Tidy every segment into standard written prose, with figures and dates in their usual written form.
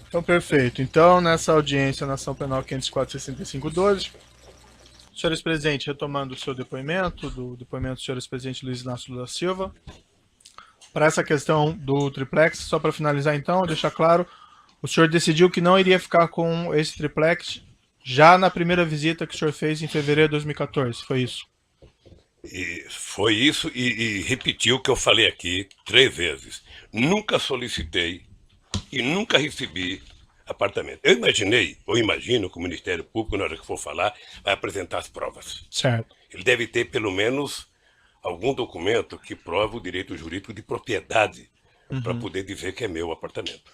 Então, perfeito. Então, nessa audiência na ação penal 504-6512, senhores presidentes, retomando o seu depoimento, do depoimento do senhores presidente Luiz Inácio Lula Silva, para essa questão do triplex, só para finalizar então, deixar claro, o senhor decidiu que não iria ficar com esse triplex já na primeira visita que o senhor fez em fevereiro de 2014, foi isso? E foi isso e repetiu o que eu falei aqui 3 vezes. Nunca solicitei e nunca recebi apartamento. Eu imaginei, ou imagino que o Ministério Público, na hora que for falar, vai apresentar as provas. Certo. Ele deve ter pelo menos algum documento que prova o direito jurídico de propriedade para poder dizer que é meu apartamento.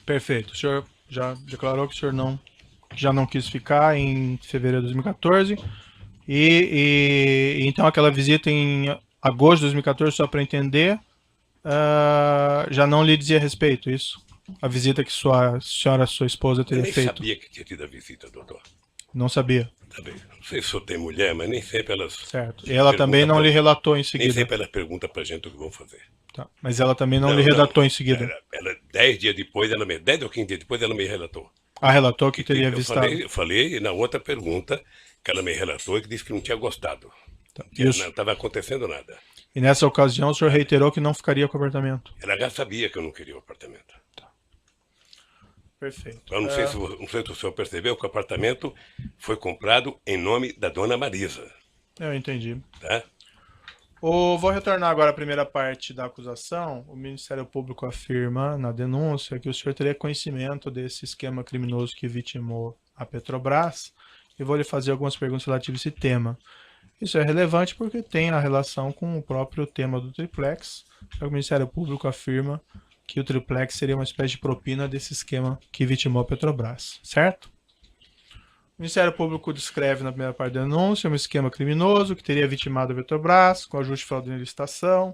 Perfeito. O senhor já declarou que o senhor já não quis ficar em fevereiro de 2014. Então aquela visita em agosto de 2014, só para entender, já não lhe dizia respeito, isso? A visita que sua senhora, sua esposa, Eu teria nem feito? sabia que tinha tido a visita, doutor. Não sabia. Também. Não sei se o senhor tem mulher, mas nem sempre elas Certo. E ela também perguntam não pra, lhe relatou em nem seguida. sempre elas perguntam pra gente o que vão fazer. Tá. Mas ela também não lhe Não, não. relatou em seguida. Ela 10 dias depois, 10 ou 15 dias depois, ela me relatou. Ah, relatou que teria Eu avistado. falei, eu falei na outra pergunta que ela me relatou e que disse que não tinha gostado. Tá. Que não estava acontecendo nada. E nessa ocasião o senhor reiterou que não ficaria com o apartamento. Ela já sabia que eu não queria o apartamento. Perfeito. Eu não sei se o senhor percebeu que o apartamento foi comprado em nome da dona Marisa. Eu entendi. Tá? Vou retornar agora à primeira parte da acusação. O Ministério Público afirma na denúncia que o senhor teria conhecimento desse esquema criminoso que vitimou a Petrobras e vou lhe fazer algumas perguntas relativas a esse tema. Isso é relevante porque tem a relação com o próprio tema do triplex. O Ministério Público afirma que o triplex seria uma espécie de propina desse esquema que vitimou a Petrobras, certo? O Ministério Público descreve na primeira parte da denúncia um esquema criminoso que teria vitimado a Petrobras com ajuste fraudulento em licitação,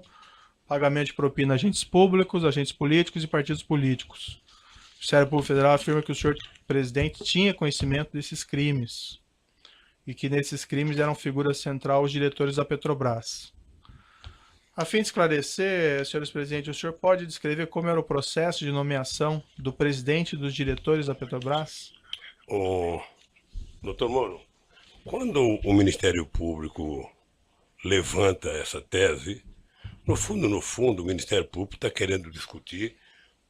pagamento de propina a agentes públicos, agentes políticos e partidos políticos. O Ministério Público Federal afirma que o senhor presidente tinha conhecimento desses crimes e que nesses crimes eram figura central os diretores da Petrobras. A fim de esclarecer, senhores presidentes, o senhor pode descrever como era o processo de nomeação do presidente e dos diretores da Petrobras? O doutor Moro, quando o Ministério Público levanta essa tese, no fundo, o Ministério Público está querendo discutir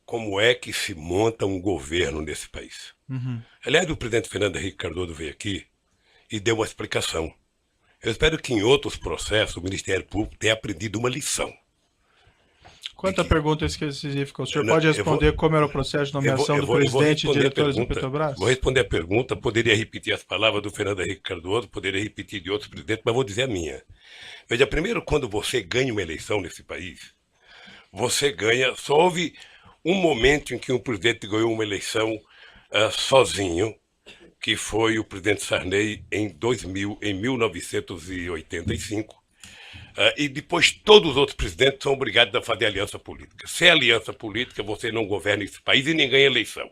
como é que se monta um governo nesse país. Aliás, o presidente Fernando Henrique Cardoso veio aqui e deu uma explicação. Eu espero que em outros processos o Ministério Público tenha aprendido uma lição. Quanta pergunta específica? O senhor Não, pode responder como era o processo de nomeação do presidente e diretores da Petrobras? Vou responder a pergunta, poderia repetir as palavras do Fernando Henrique Cardoso, poderia repetir de outros presidentes, mas vou dizer a minha. Veja, primeiro, quando você ganha uma eleição nesse país, você ganha, só houve um momento em que um presidente ganhou uma eleição sozinho, que foi o presidente Sarney em 1985. E depois todos os outros presidentes são obrigados a fazer aliança política. Sem aliança política, você não governa esse país e nem ganha eleição.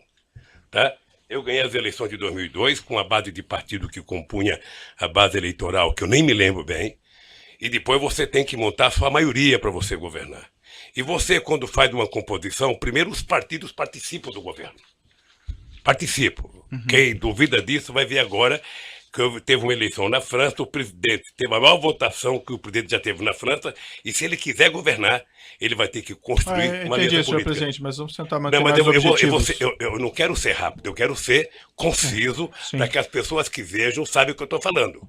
Tá? Eu ganhei as eleições de 2002 com a base de partido que compunha a base eleitoral, que eu nem me lembro bem. E depois você tem que montar a sua maioria para você governar. E você, quando faz uma composição, primeiro os partidos participam do governo. Participam. Quem duvida disso vai ver agora que teve uma eleição na França, o presidente teve a maior votação que o presidente já teve na França, e se ele quiser governar, ele vai ter que construir uma aliança Entendi, senhor política. presidente, mas vamos tentar manter Não, mas mais objetivos. eu não quero ser rápido, eu quero ser conciso Sim. para que as pessoas que vejam saibam o que eu estou falando.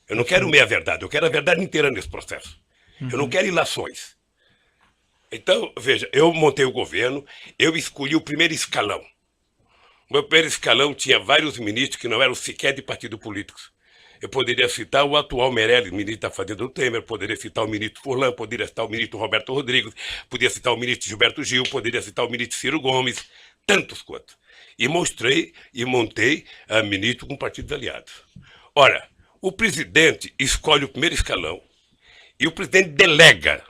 Eu não quero meia verdade, eu quero a verdade inteira nesse processo. Eu não quero ilações. Então, veja, eu montei o governo, eu escolhi o primeiro escalão. O meu primeiro escalão tinha vários ministros que não eram sequer de partido políticos. Eu poderia citar o atual Meirelles, ministro da Fazenda do Temer, poderia citar o ministro Furlan, poderia citar o ministro Roberto Rodrigues, poderia citar o ministro Gilberto Gil, poderia citar o ministro Ciro Gomes, tantos quantos. E mostrei e montei a ministro com partidos aliados. Ora, o presidente escolhe o primeiro escalão e o presidente delega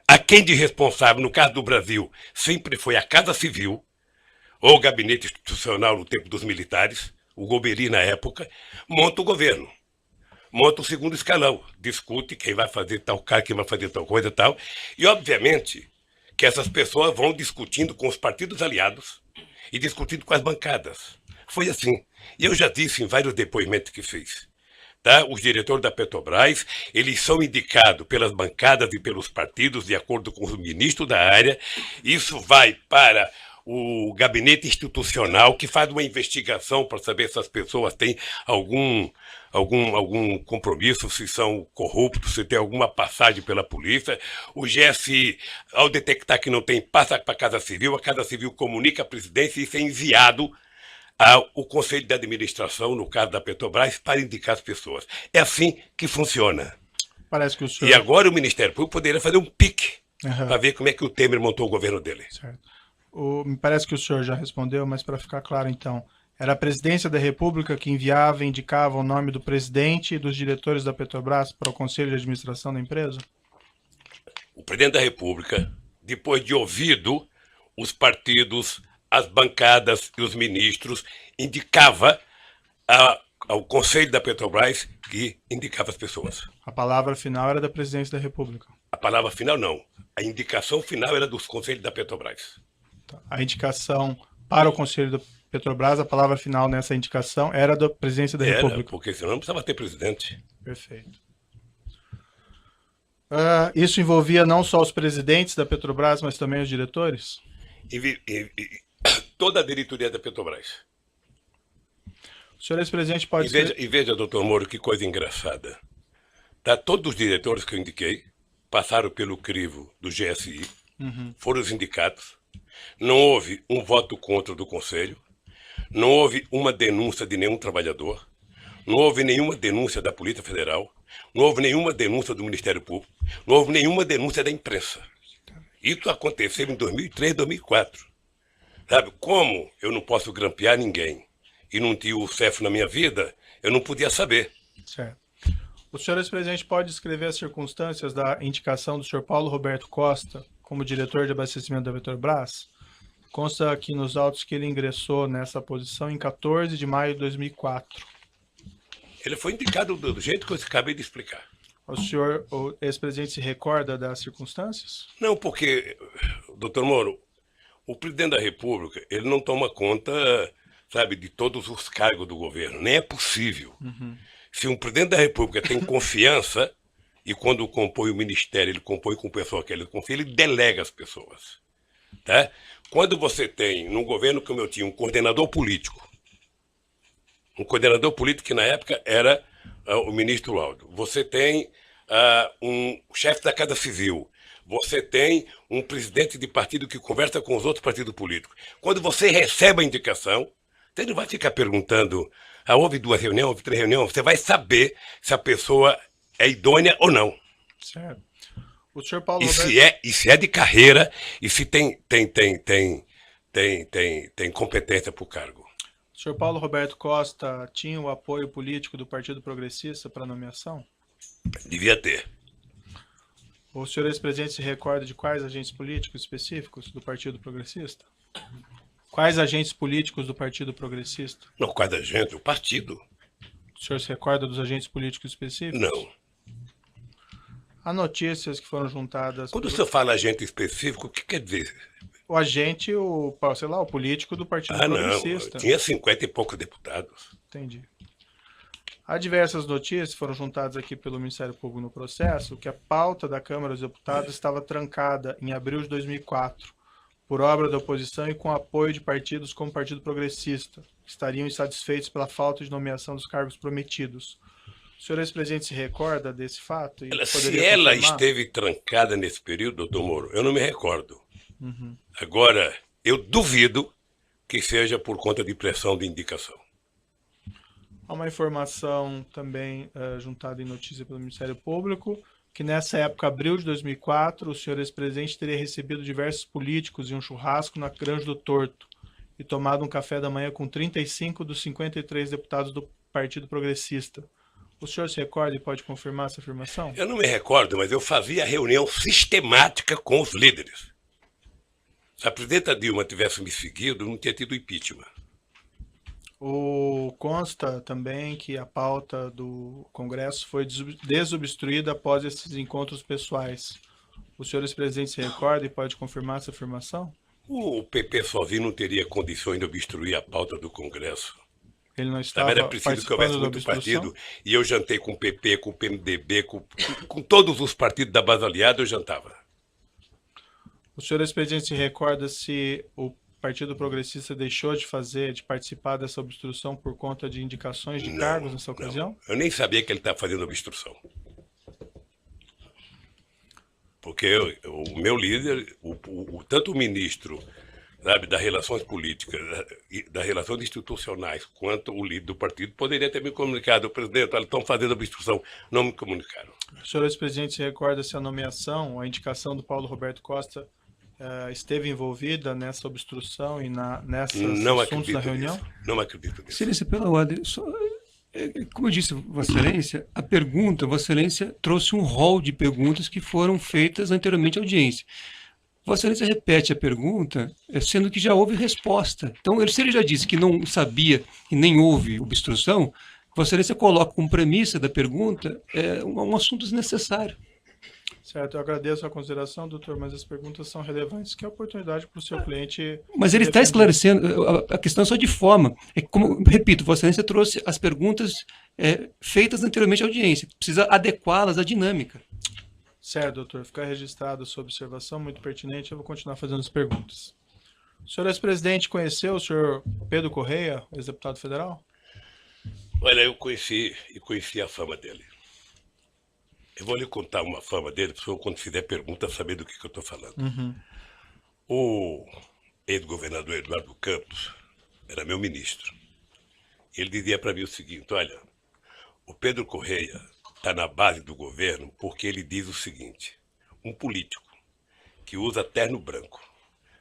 a quem de responsável, no caso do Brasil, sempre foi a Casa Civil, ou o gabinete institucional no tempo dos militares, o Golbery na época, monta o governo. Monta o segundo escalão, discute quem vai fazer tal cara, quem vai fazer tal coisa e tal. E, obviamente, que essas pessoas vão discutindo com os partidos aliados e discutindo com as bancadas. Foi assim. E eu já disse em vários depoimentos que fiz. Tá? Os diretores da Petrobras, eles são indicados pelas bancadas e pelos partidos, de acordo com o ministro da área. Isso vai para o gabinete institucional, que faz uma investigação para saber se as pessoas têm algum compromisso, se são corruptos, se tem alguma passagem pela polícia. O GSI, ao detectar que não tem, passa para a Casa Civil comunica à presidência e isso é enviado ao Conselho de Administração, no caso da Petrobras, para indicar as pessoas. É assim que funciona. Parece que o senhor... E agora o Ministério Público poderia fazer um pique Uhum. para ver como é que o Temer montou o governo dele. Certo. Me parece que o senhor já respondeu, mas para ficar claro então, era a Presidência da República que enviava e indicava o nome do presidente e dos diretores da Petrobras para o Conselho de Administração da empresa? O Presidente da República, depois de ouvido os partidos, as bancadas e os ministros, indicava ao Conselho da Petrobras que indicava as pessoas. A palavra final era da Presidência da República. A palavra final não. A indicação final era dos Conselhos da Petrobras. A indicação para o Conselho da Petrobras, a palavra final nessa indicação era da Presidência da República. Porque senão não precisava ter presidente. Perfeito. Isso envolvia não só os presidentes da Petrobras, mas também os diretores? Toda a diretoria da Petrobras. O senhor ex-presidente pode... E veja, doutor Moro, que coisa engraçada. Tá, todos os diretores que eu indiquei passaram pelo crivo do GSI, foram os indicados. Não houve um voto contra do Conselho, não houve uma denúncia de nenhum trabalhador, não houve nenhuma denúncia da Polícia Federal, não houve nenhuma denúncia do Ministério Público, não houve nenhuma denúncia da imprensa. Isso aconteceu em 2003, 2004. Sabe, como eu não posso grampear ninguém e não tinha o CEF na minha vida, eu não podia saber. Certo. O senhor ex-presidente pode descrever as circunstâncias da indicação do senhor Paulo Roberto Costa como diretor de abastecimento da Petrobras? Consta aqui nos autos que ele ingressou nessa posição em 14 de maio de 2004. Ele foi indicado do jeito que eu acabei de explicar. O senhor, o ex-presidente, se recorda das circunstâncias? Não, porque, doutor Moro, o presidente da República, ele não toma conta, sabe, de todos os cargos do governo. Nem é possível. Se um presidente da República tem confiança, e quando compõe o ministério, ele compõe com pessoa que ele confia, ele delega as pessoas. Tá? Quando você tem, num governo como eu tinha, um coordenador político que na época era o ministro Laudo, você tem um chefe da Casa Civil, você tem um presidente de partido que conversa com os outros partidos políticos. Quando você recebe a indicação, você não vai ficar perguntando, houve 2 reuniões, houve 3 reuniões, você vai saber se a pessoa é idônea ou não. Certo. O senhor Paulo e se é de carreira e se tem competência para o cargo. O senhor Paulo Roberto Costa tinha o apoio político do Partido Progressista para a nomeação? Devia ter. O senhor ex-presidente se recorda de quais agentes políticos específicos do Partido Progressista? Quais agentes políticos do Partido Progressista? Não, quais agentes? O partido. O senhor se recorda dos agentes políticos específicos? Não. Há notícias que foram juntadas... Quando o senhor fala agente específico, o que quer dizer? O agente, o político do Partido Progressista. Não, tinha 50 e poucos deputados. Entendi. Há diversas notícias que foram juntadas aqui pelo Ministério Público no processo, que a pauta da Câmara dos Deputados estava trancada em abril de 2004, por obra da oposição e com apoio de partidos como o Partido Progressista, que estariam insatisfeitos pela falta de nomeação dos cargos prometidos. O senhor ex-presidente se recorda desse fato? Se ela esteve trancada nesse período, doutor Moro, eu não me recordo. Agora, eu duvido que seja por conta de pressão de indicação. Há uma informação também juntada em notícia pelo Ministério Público, que nessa época, abril de 2004, o senhor ex-presidente teria recebido diversos políticos em um churrasco na Granja do Torto e tomado um café da manhã com 35 dos 53 deputados do Partido Progressista. O senhor se recorda e pode confirmar essa afirmação? Eu não me recordo, mas eu fazia reunião sistemática com os líderes. Se a presidenta Dilma tivesse me seguido, não tinha tido impeachment. Consta também que a pauta do Congresso foi desobstruída após esses encontros pessoais. O senhor ex-presidente se recorda e pode confirmar essa afirmação? O PP sozinho não teria condições de obstruir a pauta do Congresso. Ele não Sabe, era estava preciso que houvesse participando da muito obstrução? partido. E eu jantei com o PP, com o PMDB, com todos os partidos da base aliada, eu jantava. O senhor ex-presidente se recorda se o Partido Progressista deixou de participar dessa obstrução por conta de indicações de cargos nessa ocasião? Eu nem sabia que ele estava fazendo obstrução. Porque o meu líder, tanto o ministro, sabe, das relações políticas, das relações institucionais, quanto o líder do partido, poderia ter me comunicado. Presidente, eles estão fazendo obstrução. Não me comunicaram. O senhor ex-presidente se recorda se a nomeação, a indicação do Paulo Roberto Costa esteve envolvida nessa obstrução e nesses assuntos da reunião? Não acredito nisso. Excelência, pela ordem, como eu disse, Vossa Excelência, Vossa Excelência trouxe um rol de perguntas que foram feitas anteriormente à audiência. Vossa Excelência repete a pergunta, sendo que já houve resposta. Então, se ele já disse que não sabia e nem houve obstrução, Vossa Excelência coloca como premissa da pergunta um assunto desnecessário. Certo, eu agradeço a consideração, doutor, mas as perguntas são relevantes, que é a oportunidade para o seu cliente... Mas ele está esclarecendo, a questão é só de forma. Repito, Vossa Excelência trouxe as perguntas feitas anteriormente à audiência, precisa adequá-las à dinâmica. Certo, doutor, fica registrada a sua observação, muito pertinente, eu vou continuar fazendo as perguntas. O senhor ex-presidente conheceu o senhor Pedro Correia, ex-deputado federal? Olha, eu conheci a fama dele. Eu vou lhe contar uma fama dele, para o senhor, quando fizer pergunta, saber do que eu estou falando. Uhum. O ex-governador Eduardo Campos era meu ministro. Ele dizia para mim o seguinte: olha, o Pedro Correia está na base do governo porque ele diz o seguinte: um político que usa terno branco,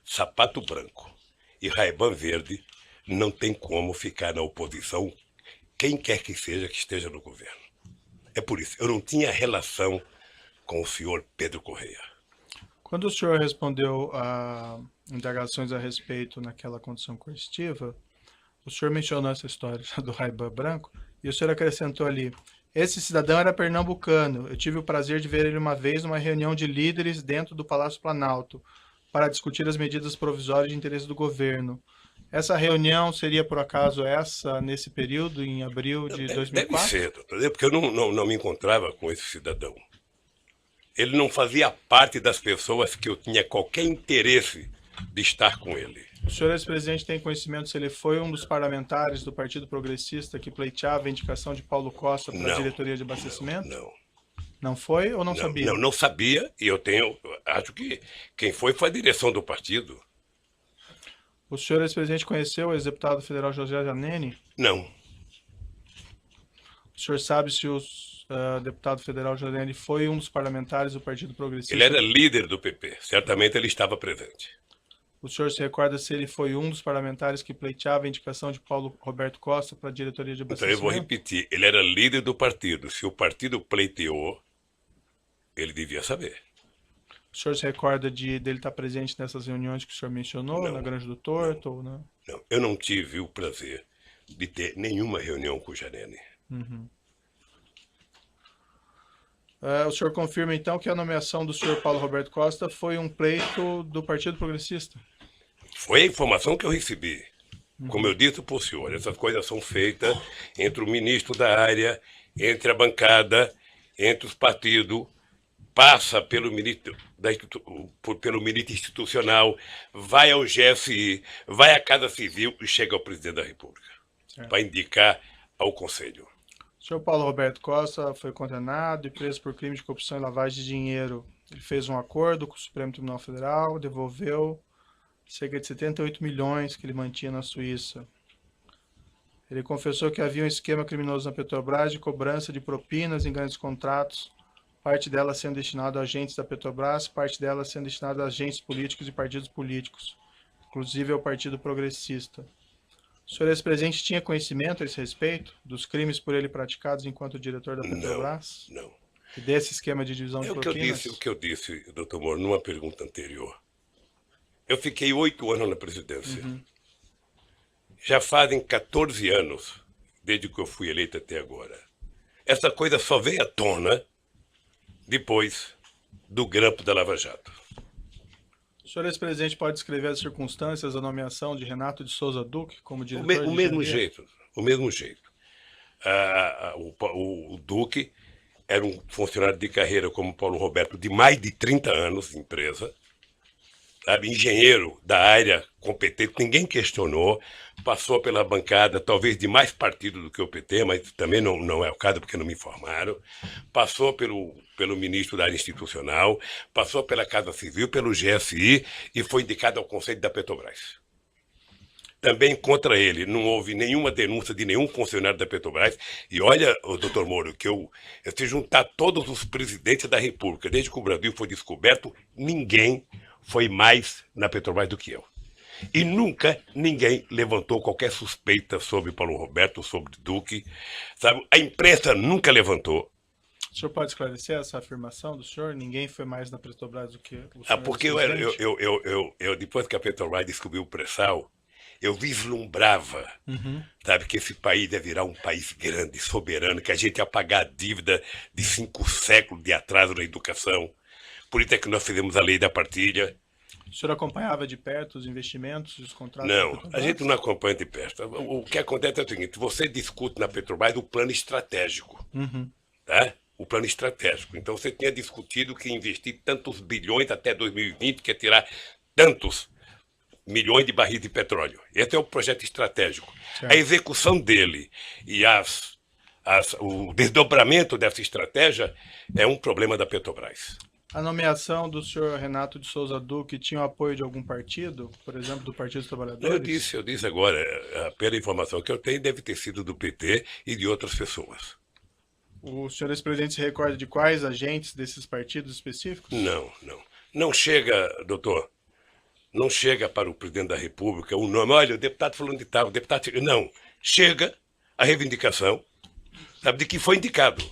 sapato branco e Ray-Ban verde não tem como ficar na oposição, quem quer que seja que esteja no governo. É por isso, eu não tinha relação com o senhor Pedro Correia. Quando o senhor respondeu a indagações a respeito naquela condição coercitiva, o senhor mencionou essa história do Ray-Ban branco e o senhor acrescentou ali: esse cidadão era pernambucano, eu tive o prazer de ver ele uma vez numa reunião de líderes dentro do Palácio Planalto para discutir as medidas provisórias de interesse do governo. Essa reunião seria, por acaso, nesse período, em abril de 2004? Deve ser, doutor, porque eu não me encontrava com esse cidadão. Ele não fazia parte das pessoas que eu tinha qualquer interesse de estar com ele. O senhor ex-presidente tem conhecimento se ele foi um dos parlamentares do Partido Progressista que pleiteava a indicação de Paulo Costa para a diretoria de abastecimento? Não. Não foi ou não sabia? Não sabia, e acho que quem foi a direção do partido. O senhor ex-presidente conheceu o ex-deputado federal José Janene? Não. O senhor sabe se o deputado federal Janene foi um dos parlamentares do Partido Progressista? Ele era líder do PP, certamente ele estava presente. O senhor se recorda se ele foi um dos parlamentares que pleiteava a indicação de Paulo Roberto Costa para a diretoria de abastecimento? Então eu vou repetir, ele era líder do partido. Se o partido pleiteou, ele devia saber. O senhor se recorda dele estar presente nessas reuniões que o senhor mencionou, Não, na Granja do Torto? Ou não? Não, eu não tive o prazer de ter nenhuma reunião com o Janene. Uhum. O senhor confirma, então, que a nomeação do senhor Paulo Roberto Costa foi um pleito do Partido Progressista? Foi a informação que eu recebi. Como eu disse para o senhor, essas coisas são feitas entre o ministro da área, entre a bancada, entre os partidos, passa pelo ministro institucional, vai ao GSI, vai à Casa Civil e chega ao presidente da República para indicar ao Conselho. O senhor Paulo Roberto Costa foi condenado e preso por crime de corrupção e lavagem de dinheiro. Ele fez um acordo com o Supremo Tribunal Federal, devolveu cerca de 78 milhões que ele mantinha na Suíça. Ele confessou que havia um esquema criminoso na Petrobras de cobrança de propinas em grandes contratos, parte dela sendo destinada a agentes da Petrobras, parte dela sendo destinada a agentes políticos e partidos políticos, inclusive ao Partido Progressista. O senhor ex-presidente tinha conhecimento a esse respeito dos crimes por ele praticados enquanto diretor da Petrobras? Não. E desse esquema de divisão de propinas? O que eu disse, doutor Moro, numa pergunta anterior. Eu fiquei 8 anos na presidência. Uhum. Já fazem 14 anos, desde que eu fui eleito até agora. Essa coisa só veio à tona depois do grampo da Lava Jato. O senhor ex-presidente pode descrever as circunstâncias da nomeação de Renato de Souza Duque como O diretor de mesmo engenharia? jeito, o mesmo jeito. O Duque era um funcionário de carreira como Paulo Roberto de mais de 30 anos de empresa, sabe? Engenheiro da área competente, ninguém questionou, passou pela bancada talvez de mais partido do que o PT, mas também não é o caso porque não me informaram, passou pelo ministro da área institucional, passou pela Casa Civil, pelo GSI e foi indicado ao Conselho da Petrobras. Também contra ele não houve nenhuma denúncia de nenhum funcionário da Petrobras. E olha, doutor Moro, que se juntar todos os presidentes da República, desde que o Brasil foi descoberto, ninguém foi mais na Petrobras do que eu. E nunca ninguém levantou qualquer suspeita sobre Paulo Roberto, sobre Duque. Sabe? A imprensa nunca levantou. O senhor pode esclarecer essa afirmação do senhor? Ninguém foi mais na Petrobras do que o senhor Porque ex-presidente? depois que a Petrobras descobriu o pré-sal, eu vislumbrava, sabe, que esse país ia virar um país grande, soberano, que a gente ia pagar a dívida de 5 séculos de atraso na educação. Por isso é que nós fizemos a lei da partilha. O senhor acompanhava de perto os investimentos e os contratos da Não, a Petrobras? gente não acompanha de perto. O que acontece é o seguinte, você discute na Petrobras o plano estratégico, tá? O plano estratégico. Então você tinha discutido que investir tantos bilhões até 2020, que é tirar tantos milhões de barris de petróleo. Esse é o projeto estratégico. Certo. A execução dele e o desdobramento dessa estratégia é um problema da Petrobras. A nomeação do senhor Renato de Souza Duque tinha o apoio de algum partido? Por exemplo, do Partido dos Trabalhadores? Eu disse agora, pela informação que eu tenho, deve ter sido do PT e de outras pessoas. O senhor ex-presidente se recorda de quais agentes desses partidos específicos? Não. Não chega, doutor, não chega para o presidente da República o nome, olha, o deputado falando de tal, o deputado... Não, chega a reivindicação, sabe, de que foi indicado.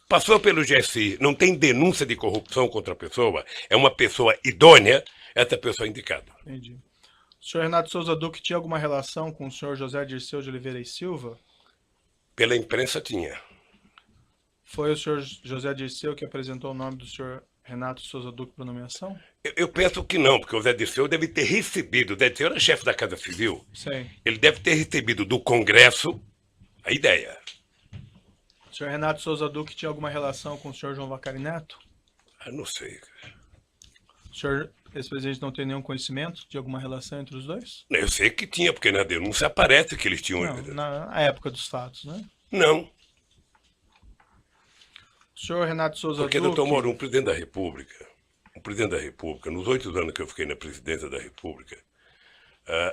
Passou pelo GSI, não tem denúncia de corrupção contra a pessoa, é uma pessoa idônea, essa pessoa é indicada. Entendi. O senhor Renato de Souza Duque tinha alguma relação com o senhor José Dirceu de Oliveira e Silva? Pela imprensa tinha. Foi o senhor José Dirceu que apresentou o nome do senhor Renato de Souza Duque para nomeação? Eu penso que não, porque o Zé Dirceu deve ter recebido, Zé Dirceu era chefe da Casa Civil, Sim. ele deve ter recebido do Congresso a ideia. O senhor Renato de Souza Duque tinha alguma relação com o senhor João Vacari Neto? Não sei. O senhor ex-presidente não tem nenhum conhecimento de alguma relação entre os dois? Eu sei que tinha, porque na denúncia aparece que eles tinham... Não, na época dos fatos, né? Não, O senhor Renato de Souza porque, Duque... doutor Moro, um presidente da República, nos 8 anos que eu fiquei na presidência da República,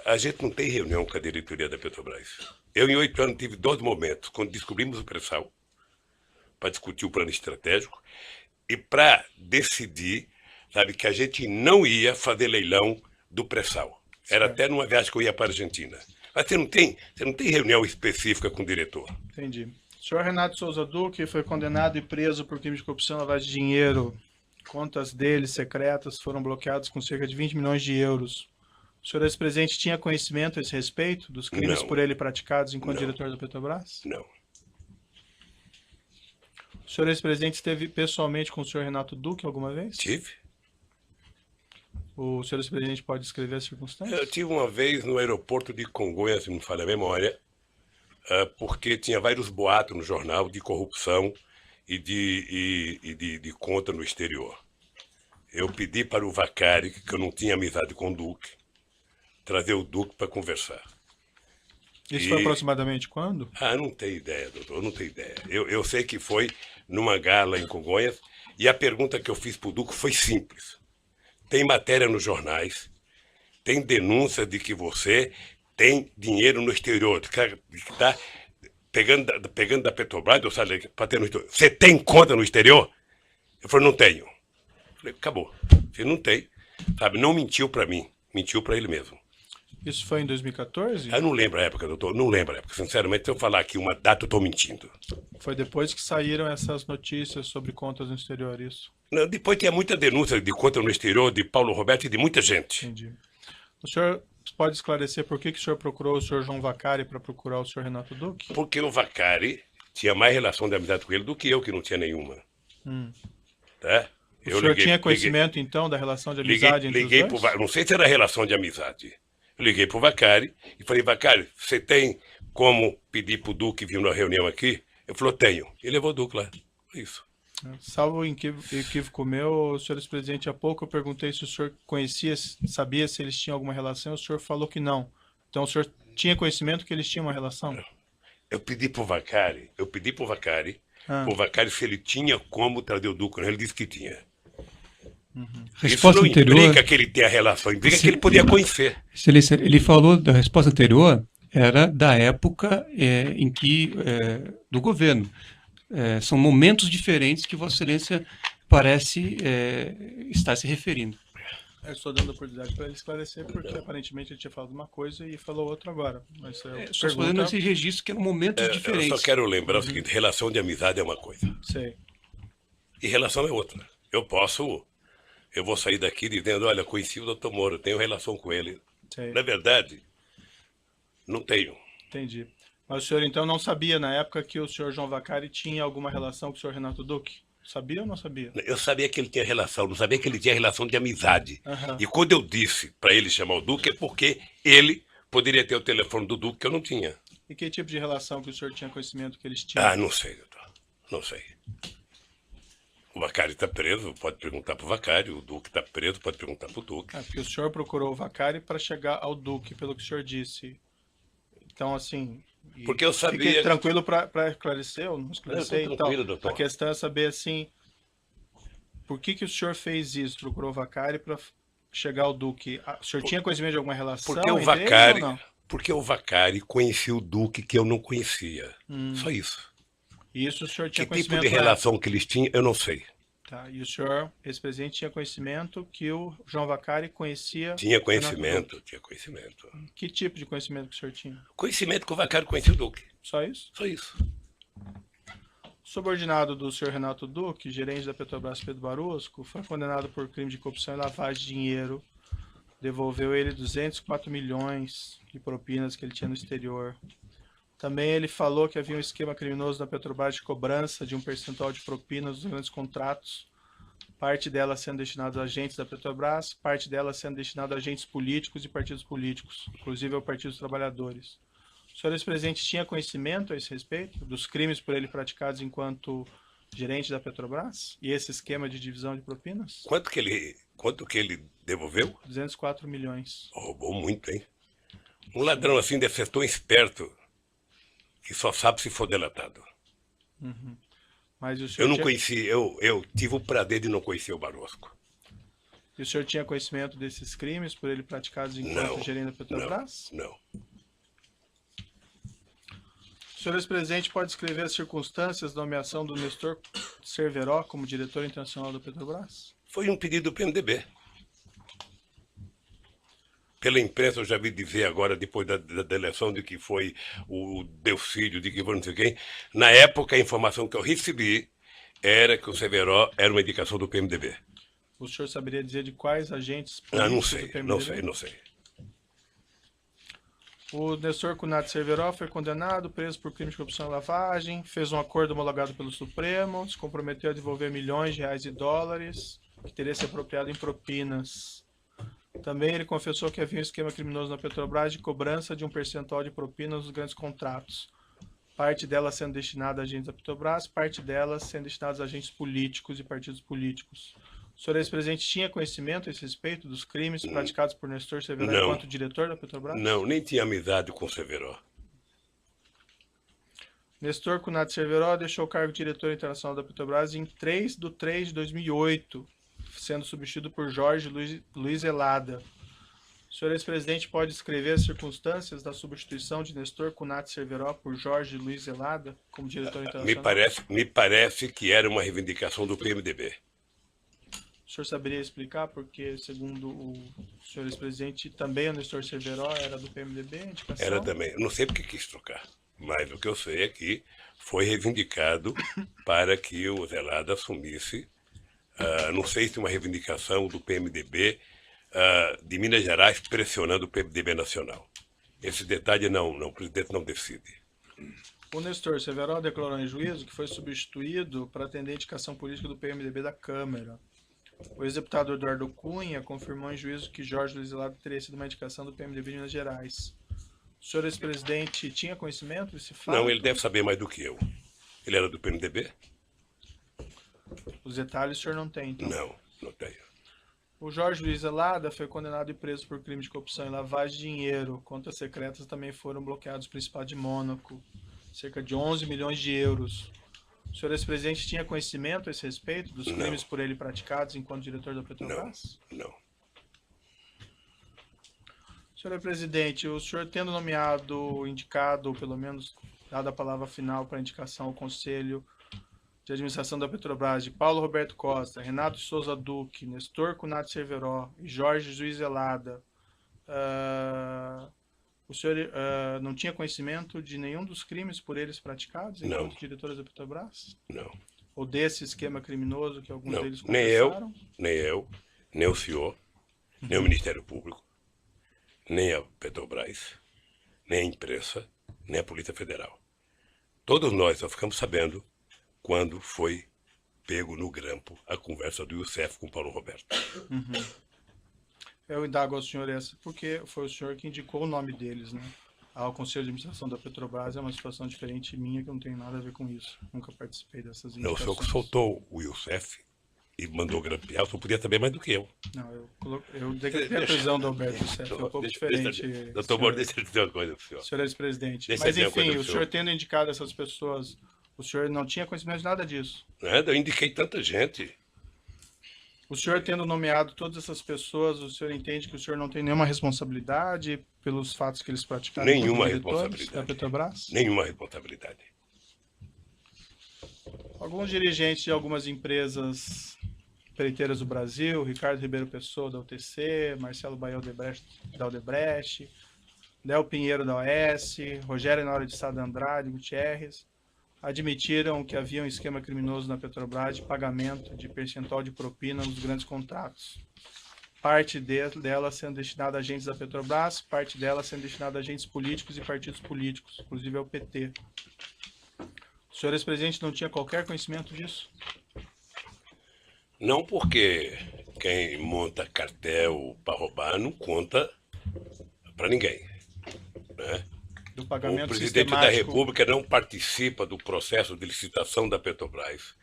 a gente não tem reunião com a diretoria da Petrobras. Eu, em 8 anos, tive 2 momentos, quando descobrimos o pré-sal, para discutir o plano estratégico, e para decidir, sabe, que a gente não ia fazer leilão do pré-sal. Era até numa viagem que eu ia para a Argentina. Mas você não tem reunião específica com o diretor. Entendi. O senhor Renato de Souza Duque foi condenado e preso por crime de corrupção e lavagem de dinheiro. Contas dele secretas foram bloqueadas com cerca de 20 milhões de euros. O senhor ex-presidente tinha conhecimento a esse respeito dos crimes Não. por ele praticados enquanto Não. diretor da Petrobras? Não. O senhor ex-presidente esteve pessoalmente com o senhor Renato Duque alguma vez? Tive. O senhor ex-presidente pode descrever as circunstâncias? Eu tive uma vez no aeroporto de Congonhas, se não me falha a memória, porque tinha vários boatos no jornal de corrupção e de conta no exterior. Eu pedi para o Vacari, que eu não tinha amizade com o Duque, trazer o Duque para conversar. Isso foi aproximadamente quando? Não tenho ideia, doutor, não tenho ideia. Eu sei que foi numa gala em Congonhas e a pergunta que eu fiz para o Duque foi simples. Tem matéria nos jornais, tem denúncia de que você tem dinheiro no exterior, que está pegando da Petrobras, para ter no exterior. Você tem conta no exterior? Eu falei, não tenho. Eu falei, acabou. Você não tem, sabe? Não mentiu para mim, mentiu para ele mesmo. Isso foi em 2014? Eu não lembro a época, doutor, não lembro a época. Sinceramente, se eu falar aqui uma data, eu estou mentindo. Foi depois que saíram essas notícias sobre contas no exterior, isso? Não, depois tinha muita denúncia de conta no exterior de Paulo Roberto e de muita gente. Entendi. O senhor pode esclarecer por que o senhor procurou o senhor João Vacari para procurar o senhor Renato Duque? Porque o Vacari tinha mais relação de amizade com ele do que eu, que não tinha nenhuma. Tá? O senhor tinha conhecimento, então, da relação de amizade entre os dois? Não sei se era relação de amizade. Eu liguei para o Vacari e falei, Vacari, você tem como pedir para o Duque vir na reunião aqui? Ele falou, tenho. E levou o Duque lá. Isso. Salvo equívoco meu, senhor presidente, há pouco eu perguntei se o senhor conhecia, sabia se eles tinham alguma relação, o senhor falou que não. Então o senhor tinha conhecimento que eles tinham uma relação? Eu pedi para o Vacari, se ele tinha como trazer o Duque, ele disse que tinha. Resposta Isso não anterior, implica que ele tenha relação, implica que ele podia conhecer. Excelência, ele falou da resposta anterior, era da época em que, do governo. São momentos diferentes que Vossa Excelência parece estar se referindo. Eu estou dando a oportunidade para ele esclarecer, porque aparentemente ele tinha falado uma coisa e falou outra agora. Mas Só fazendo esse registro que eram momentos diferentes. Eu só quero lembrar o seguinte, relação de amizade é uma coisa. Sei. E relação é outra. Eu vou sair daqui dizendo, olha, conheci o Dr. Moro, tenho relação com ele. Sei. Na verdade, não tenho. Entendi. Mas o senhor então não sabia na época que o senhor João Vacari tinha alguma relação com o senhor Renato Duque? Sabia ou não sabia? Eu sabia que ele tinha relação, não sabia que ele tinha relação de amizade. E quando eu disse para ele chamar o Duque, é porque ele poderia ter o telefone do Duque que eu não tinha. E que tipo de relação que o senhor tinha conhecimento que eles tinham? Ah, não sei, doutor. Não sei. O Vacari está preso, pode perguntar para o Vacari. O Duque está preso, pode perguntar para o Duque. Porque o senhor procurou o Vacari para chegar ao Duque, pelo que o senhor disse. Então, assim... Porque eu sabia... Fiquei tranquilo para esclarecer, ou não esclarecer. Não, tranquilo, então, doutor. A questão é saber, assim, por que o senhor fez isso? Procurou o Vacari para chegar ao Duque? O senhor tinha conhecimento de alguma relação porque o entre Vacari, eles ou não? Porque o Vacari conhecia o Duque que eu não conhecia. Só isso. E isso o senhor tinha Que tipo conhecimento de relação que eles tinham, eu não sei. Tá, e o senhor, esse presidente, tinha conhecimento que o João Vacari conhecia... Tinha conhecimento. Que tipo de conhecimento que o senhor tinha? Conhecimento que o Vacari conhecia o Duque. Só isso? Só isso. Subordinado do senhor Renato Duque, gerente da Petrobras Pedro Barusco, foi condenado por crime de corrupção e lavagem de dinheiro. Devolveu ele 204 milhões de propinas que ele tinha no exterior. Também ele falou que havia um esquema criminoso na Petrobras de cobrança de um percentual de propinas dos grandes contratos, parte dela sendo destinada a agentes da Petrobras, parte dela sendo destinada a agentes políticos e partidos políticos, inclusive ao Partido dos Trabalhadores. O senhor ex-presidente tinha conhecimento a esse respeito dos crimes por ele praticados enquanto gerente da Petrobras? E esse esquema de divisão de propinas? Quanto que ele devolveu? 204 milhões. Roubou muito, hein? Um ladrão assim deve ser tão esperto que só sabe se for delatado. Mas o senhor Eu não conheci, eu tive o prazer de não conhecer o Barosco. E o senhor tinha conhecimento desses crimes por ele praticados enquanto gerente da Petrobras? Não. O senhor ex-presidente pode descrever as circunstâncias da nomeação do Nestor Cerveró como diretor internacional da Petrobras? Foi um pedido do PMDB. Pela imprensa eu já vi dizer agora, depois da eleição, de que foi o Delcídio, de que foi não sei quem. Na época, a informação que eu recebi era que o Cerveró era uma indicação do PMDB. O senhor saberia dizer de quais agentes Não políticos do PMDB? não sei. O Nestor Cunati Cerveró foi condenado, preso por crime de corrupção e lavagem, fez um acordo homologado pelo Supremo, se comprometeu a devolver milhões de reais e dólares, que teria se apropriado em propinas. Também ele confessou que havia um esquema criminoso na Petrobras de cobrança de um percentual de propinas nos grandes contratos. Parte dela sendo destinada a agentes da Petrobras, parte dela sendo destinada a agentes políticos e partidos políticos. O senhor ex-presidente tinha conhecimento a esse respeito dos crimes praticados por Nestor Cerveró enquanto diretor da Petrobras? Não, nem tinha amizade com o Cerveró. Nestor Cunati Cerveró deixou o cargo de diretor internacional da Petrobras em 3/3/2008, sendo substituído por Jorge Luiz Elada. O senhor ex-presidente pode descrever as circunstâncias da substituição de Nestor Cunati Cerveró por Jorge Luiz Elada como diretor internacional? Me parece que era uma reivindicação do PMDB. O senhor saberia explicar porque, segundo o senhor ex-presidente, também o Nestor Cerveró era do PMDB, a indicação? Era também. Eu não sei porque quis trocar, mas o que eu sei é que foi reivindicado para que o Zelada assumisse. Não sei se uma reivindicação do PMDB de Minas Gerais pressionando o PMDB nacional. Esse detalhe o presidente não decide. O Nestor Cerveró declarou em juízo que foi substituído para atender a indicação política do PMDB da Câmara. O ex-deputado Eduardo Cunha confirmou em juízo que Jorge Luiz Zelada teria sido uma indicação do PMDB de Minas Gerais. O senhor ex-presidente tinha conhecimento desse fato? Não, ele deve saber mais do que eu. Ele era do PMDB? Os detalhes o senhor não tem, então? Não, não tenho. O Jorge Luiz Zelada foi condenado e preso por crime de corrupção e lavagem de dinheiro. Contas secretas também foram bloqueados no Principado de Mônaco. Cerca de 11 milhões de euros. O senhor ex-presidente tinha conhecimento a esse respeito dos crimes por ele praticados enquanto diretor da Petrobras? Não. Senhor presidente, o senhor tendo nomeado, indicado, ou pelo menos dado a palavra final para indicação ao Conselho de Administração da Petrobras de Paulo Roberto Costa, Renato Souza Duque, Nestor Cunati Cerveró e Jorge Luiz Zelada, o senhor não tinha conhecimento de nenhum dos crimes por eles praticados enquanto diretores da Petrobras? Não. Ou desse esquema criminoso que alguns deles confessaram? confessaram? Nem eu, nem o senhor, nem o Ministério Público, nem a Petrobras, nem a imprensa, nem a Polícia Federal. Todos nós só ficamos sabendo quando foi pego no grampo a conversa do Youssef com o Paulo Roberto. Eu indago ao senhor essa porque foi o senhor que indicou o nome deles, né? Ao Conselho de Administração da Petrobras é uma situação diferente minha, que não tem nada a ver com isso. Nunca participei dessas Não, o indicações. senhor que soltou o Youssef e mandou grampear, o senhor podia saber mais do que eu. Não, eu decretei a prisão do Alberto Youssef, é um pouco diferente. Doutor Moro, deixa eu dizer uma coisa pro senhor. Senhor ex-presidente. Deixa Mas eu dizer uma enfim, coisa o pro senhor tendo indicado essas pessoas, o senhor não tinha conhecimento de nada disso? Nada, eu indiquei tanta gente. O senhor tendo nomeado todas essas pessoas, o senhor entende que o senhor não tem nenhuma responsabilidade pelos fatos que eles praticaram? Nenhuma como diretores responsabilidade. da Petrobras? Nenhuma responsabilidade. Alguns dirigentes de algumas empresas empreiteiras do Brasil, Ricardo Ribeiro Pessoa da UTC, Marcelo Baia da Odebrecht, Léo Pinheiro da OS, Rogério Nora de Sá da Andrade Gutierrez, admitiram que havia um esquema criminoso na Petrobras de pagamento de percentual de propina nos grandes contratos. Parte dela sendo destinada a agentes da Petrobras, parte dela sendo destinada a agentes políticos e partidos políticos, inclusive ao PT. O senhor ex-presidente não tinha qualquer conhecimento disso? Não, porque quem monta cartel para roubar não conta para ninguém, né? Do pagamento O presidente da República não participa do processo de licitação da Petrobras.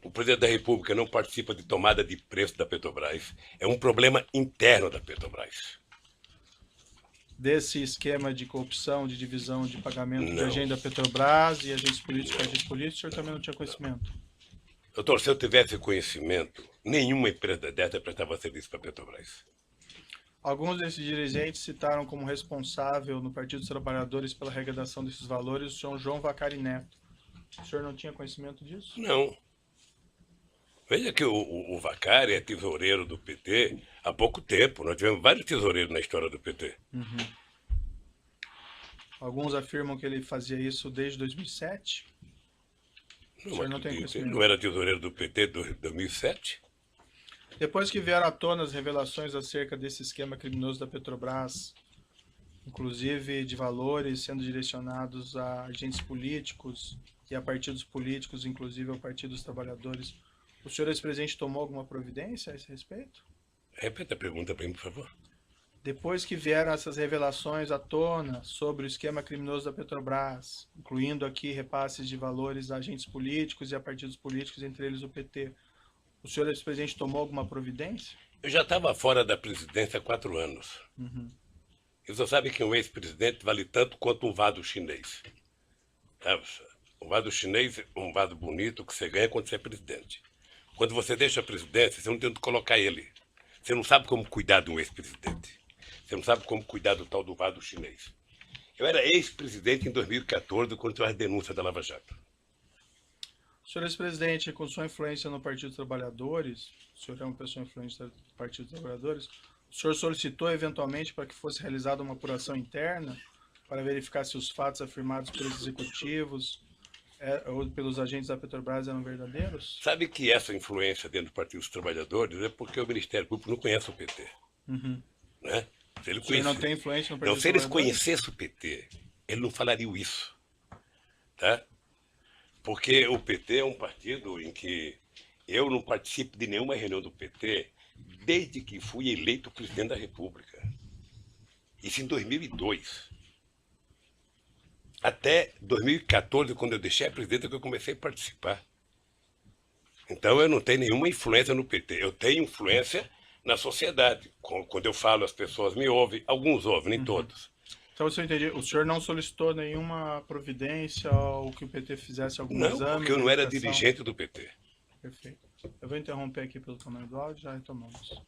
O presidente da República não participa de tomada de preço da Petrobras. É um problema interno da Petrobras. Desse esquema de corrupção, de divisão de pagamento de agente da Petrobras e agentes políticos, o senhor também não tinha conhecimento? Doutor, se eu tivesse conhecimento, nenhuma empresa dessa prestava serviço para a Petrobras. Alguns desses dirigentes citaram como responsável no Partido dos Trabalhadores pela arrecadação desses valores o senhor João Vacari Neto. O senhor não tinha conhecimento disso? Não. Veja que o Vacari é tesoureiro do PT há pouco tempo. Nós tivemos vários tesoureiros na história do PT. Alguns afirmam que ele fazia isso desde 2007. O senhor não tem conhecimento? Não era tesoureiro do PT em 2007? Depois que vieram à tona as revelações acerca desse esquema criminoso da Petrobras, inclusive de valores sendo direcionados a agentes políticos e a partidos políticos, inclusive ao Partido dos Trabalhadores, o senhor ex-presidente tomou alguma providência a esse respeito? Repita a pergunta para mim, por favor. Depois que vieram essas revelações à tona sobre o esquema criminoso da Petrobras, incluindo aqui repasses de valores a agentes políticos e a partidos políticos, entre eles o PT, o senhor ex-presidente tomou alguma providência? Eu já estava fora da presidência há 4 anos. E você sabe que um ex-presidente vale tanto quanto um vado chinês. Um vado chinês é um vado bonito que você ganha quando você é presidente. Quando você deixa a presidência, você não tem onde colocar ele. Você não sabe como cuidar de um ex-presidente. Você não sabe como cuidar do tal do vado chinês. Eu era ex-presidente em 2014, quando tinha as denúncias da Lava Jato. Senhor ex-presidente, com sua influência no Partido dos Trabalhadores, o senhor é uma pessoa influente do Partido dos Trabalhadores, o senhor solicitou eventualmente para que fosse realizada uma apuração interna para verificar se os fatos afirmados pelos executivos ou pelos agentes da Petrobras eram verdadeiros? Sabe que essa influência dentro do Partido dos Trabalhadores é porque o Ministério Público não conhece o PT. Né? Se ele não tem influência no Partido dos Trabalhadores? Se eles conhecessem o PT, ele não falaria isso. Tá? Porque o PT é um partido em que Eu não participo de nenhuma reunião do PT desde que fui eleito presidente da República. Isso em 2002. Até 2014, quando eu deixei a presidência, que eu comecei a participar. Então eu não tenho nenhuma influência no PT. Eu tenho influência na sociedade. Quando eu falo, as pessoas me ouvem. Alguns ouvem, nem todos. Então, se eu entendi, o senhor não solicitou nenhuma providência ou que o PT fizesse algum exame? Não, porque eu não era verificação? dirigente do PT. Perfeito. Eu vou interromper aqui pelo tamanho do áudio, já retomamos.